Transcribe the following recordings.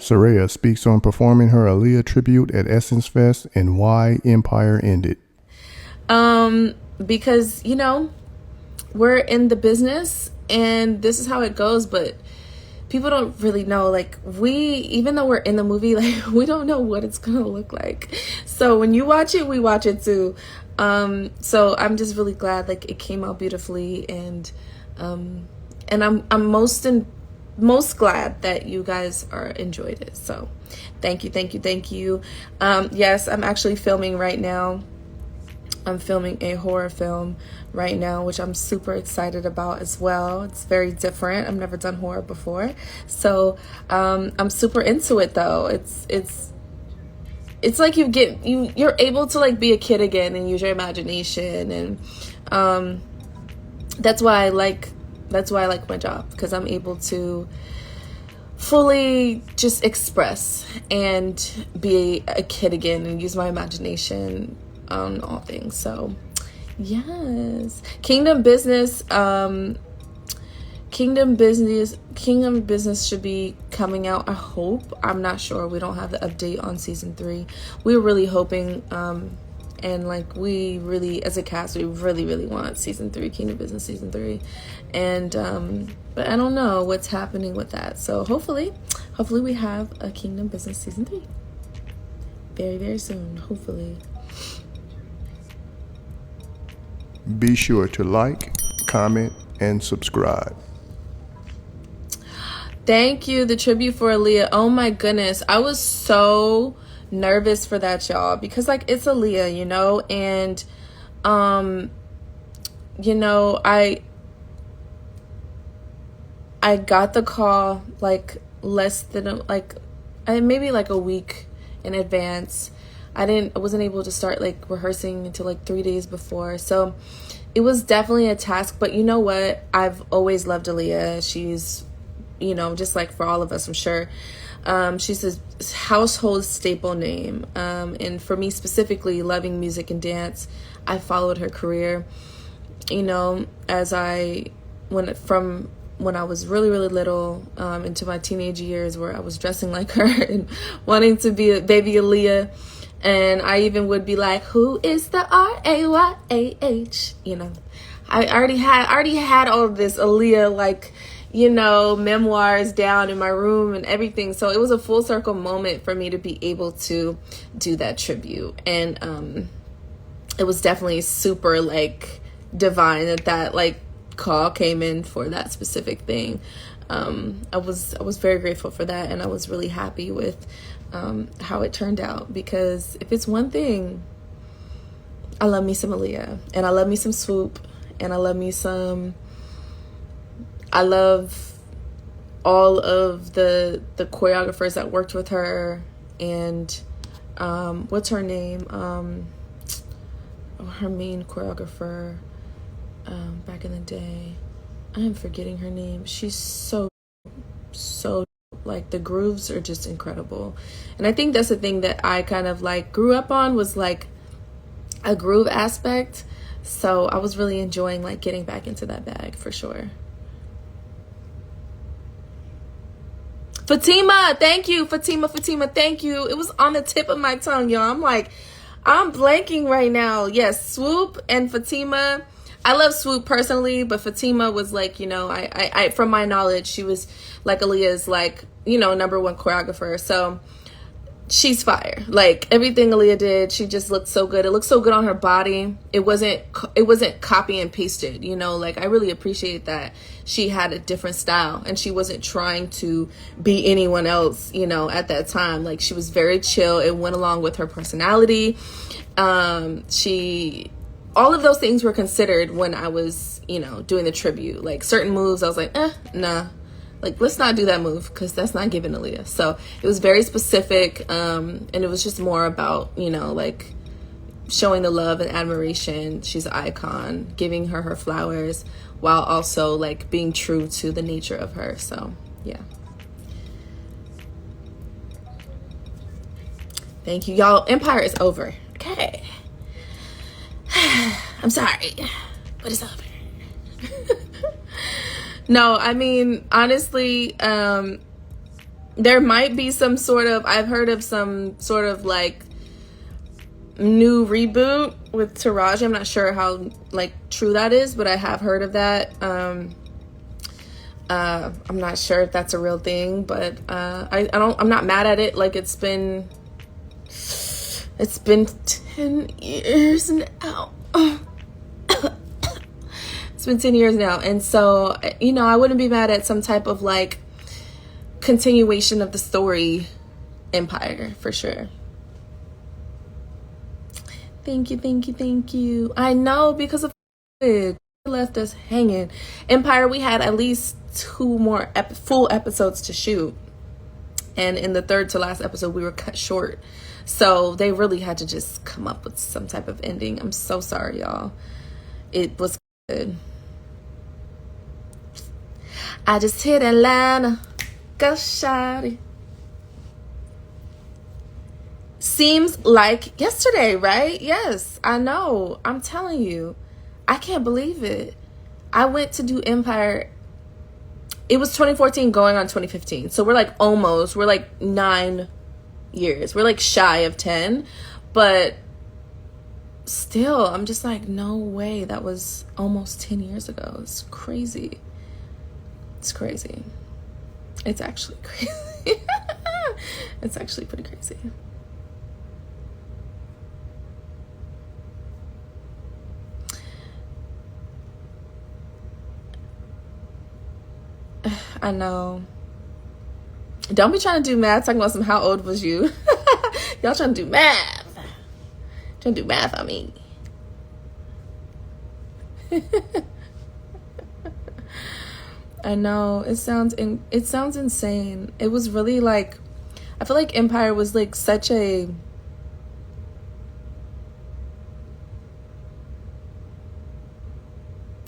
Serayah speaks on performing her Aaliyah tribute at Essence Fest and why Empire ended. Because, you know, we're in the business and this is how it goes, but people don't really know, like, even though we're in the movie, like, we don't know what it's gonna look like. So when you watch it, we watch it too. So I'm just really glad, like, it came out beautifully, and I'm most glad that you guys enjoyed it. So thank you. Yes, I'm actually filming right now. I'm filming a horror film right now, which I'm super excited about as well. It's very different. I've never done horror before. So I'm super into it though. It's like you're able to, like, be a kid again and use your imagination, and that's why I like my job, because I'm able to fully just express and be a kid again and use my imagination on all things. So yes, Kingdom Business should be coming out, I hope. I'm not sure. We don't have the update on season 3. We're really hoping, and, like, we really, as a cast, we really want season 3, Kingdom Business season 3, and but I don't know what's happening with that. So hopefully we have a Kingdom Business season 3 very soon, hopefully. Be sure to like, comment, and subscribe. Thank you. The tribute for Aaliyah. Oh my goodness. I was so nervous for that, y'all, because, like, it's Aaliyah, you know, and you know, I got the call like less than maybe like a week in advance. I wasn't able to start, like, rehearsing until, like, 3 days before. So it was definitely a task, but you know what? I've always loved Aaliyah. She's, you know, just like for all of us, I'm sure. She's a household staple name. And for me specifically, loving music and dance, I followed her career, you know, from when I was really little, into my teenage years, where I was dressing like her and wanting to be a baby Aaliyah. And I even would be like, who is the Rayah? You know, I already had all of this Aaliyah, like, you know, memoirs down in my room and everything. So it was a full circle moment for me to be able to do that tribute. And it was definitely super, like, divine that like call came in for that specific thing. I was very grateful for that, and I was really happy with how it turned out, because if it's one thing, I love me some Aaliyah, and I love me some Swoop, and I love all of the choreographers that worked with her, and what's her name, her main choreographer back in the day. I am forgetting her name. She's so like, the grooves are just incredible. And I think that's the thing that I kind of, like, grew up on, was, like, a groove aspect. So I was really enjoying, like, getting back into that bag for sure. Fatima, thank you. Fatima, thank you. It was on the tip of my tongue, y'all. I'm blanking right now. Yes, Swoop and Fatima. I love Swoop personally, but Fatima was, like, you know, I from my knowledge, she was, like, Aaliyah's, like, you know, #1 choreographer. So she's fire. Like, everything Aaliyah did, she just looked so good. It looked so good on her body. It wasn't copy and pasted, you know. Like, I really appreciate that she had a different style, and she wasn't trying to be anyone else, you know, at that time. Like, she was very chill. It went along with her personality. All of those things were considered when I was, you know, doing the tribute. Like, certain moves, I was like, nah. Like, let's not do that move, because that's not giving Aaliyah. So it was very specific, and it was just more about, you know, like, showing the love and admiration. She's an icon, giving her flowers, while also, like, being true to the nature of her. So yeah. Thank you, y'all. Empire is over. Okay. I'm sorry, but it's over. No, I mean, honestly, There might be some sort of, I've heard of some sort of like new reboot with Serayah. I'm not sure how like true that is, but I have heard of that. I'm not sure if that's a real thing, but I'm not mad at it. Like it's been 10 years now. It's been 10 years now, and so I wouldn't be mad at some type of like continuation of the story Empire for sure. Thank you. I know, because of it left us hanging. Empire, we had at least 2 more full episodes to shoot, and in the third to last episode we were cut short, so they really had to just come up with some type of ending. I'm so sorry, y'all. It was good. I just hit Atlanta. Go shawty. Seems like yesterday, right? Yes, I know. I'm telling you. I can't believe it. I went to do Empire. It was 2014 going on 2015. So we're like 9 years. We're like shy of 10. But still, I'm just like, no way. That was almost 10 years ago. It's crazy. It's crazy. It's actually crazy. It's actually pretty crazy. I know. Don't be trying to do math talking about some how old was you. Y'all trying to do math. Trying to do math on me. I know. It sounds insane. It was really like, I feel like Empire was like such a,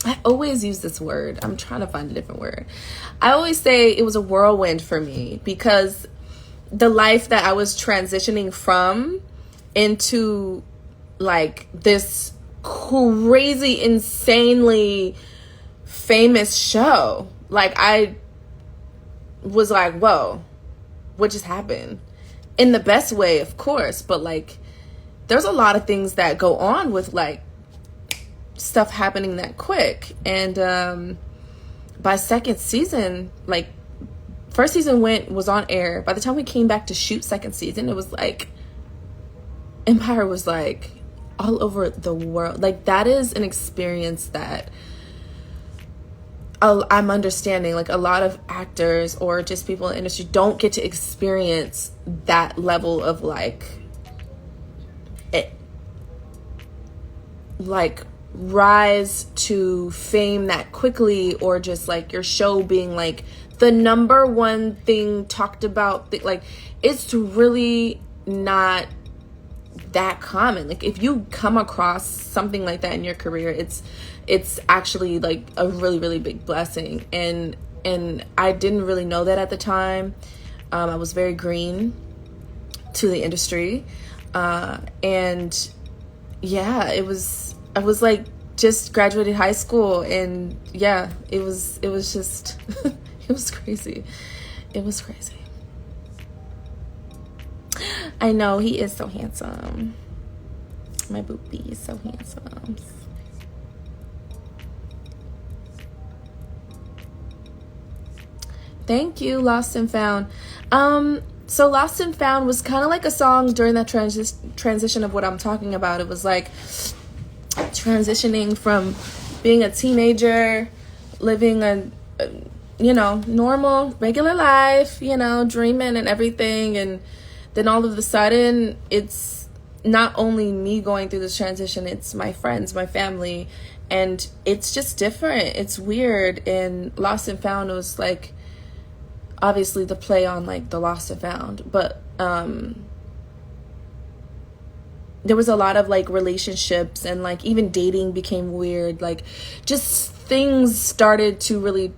I always use this word. I'm trying to find a different word. I always say it was a whirlwind for me, because the life that I was transitioning from into like this crazy, insanely famous show. Like I was like, whoa, what just happened? In the best way, of course, but like there's a lot of things that go on with like stuff happening that quick. And by second season, like first season was on air. By the time we came back to shoot second season, it was like Empire was like all over the world. Like that is an experience that I'm understanding like a lot of actors or just people in the industry don't get to experience that level of like it, like rise to fame that quickly, or just like your show being like the number one thing talked about. Like it's really not that common. Like if you come across something like that in your career, it's actually like a really, really big blessing. And I didn't really know that at the time. I was very green to the industry. And yeah, I was like just graduated high school, and yeah, it was just, it was crazy. It was crazy. I know, he is so handsome. My boopy is so handsome. Thank you, Lost and Found. So Lost and Found was kind of like a song during that transition of what I'm talking about. It was like transitioning from being a teenager, living a normal, regular life, dreaming and everything. And then all of a sudden, it's not only me going through this transition, it's my friends, my family, and it's just different. It's weird. And Lost and Found was like, obviously the play on like the Lost and Found, but there was a lot of like relationships, and like even dating became weird. Like just things started to really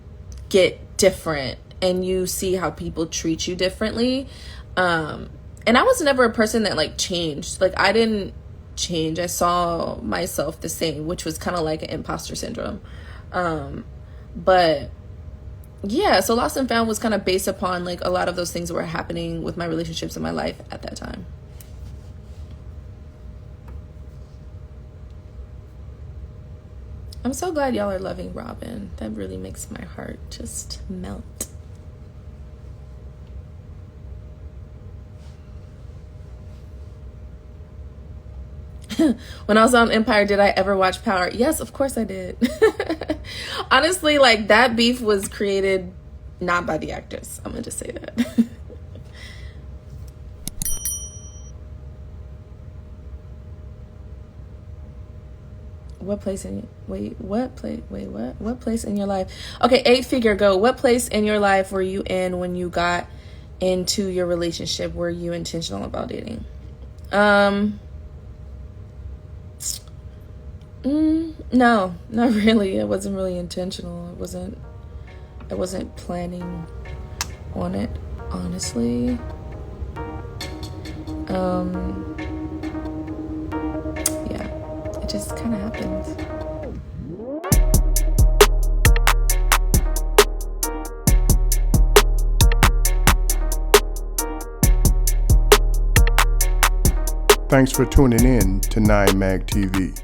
get different, and you see how people treat you differently. And I was never a person that like changed. Like I didn't change. I saw myself the same, which was kind of like an imposter syndrome. But yeah, so Lost and Found was kind of based upon like a lot of those things that were happening with my relationships in my life at that time. I'm so glad y'all are loving Robin. That really makes my heart just melt. When I was on Empire, did I ever watch Power? Yes, of course I did. Honestly, like, that beef was created not by the actors. I'm gonna just say that. What place in what place in your life? Okay, 8-figure go. What place in your life were you in when you got into your relationship? Were you intentional about dating? No, not really. It wasn't really intentional. I wasn't planning on it, honestly. Yeah, it just kind of happened. Thanks for tuning in to 9 Mag TV.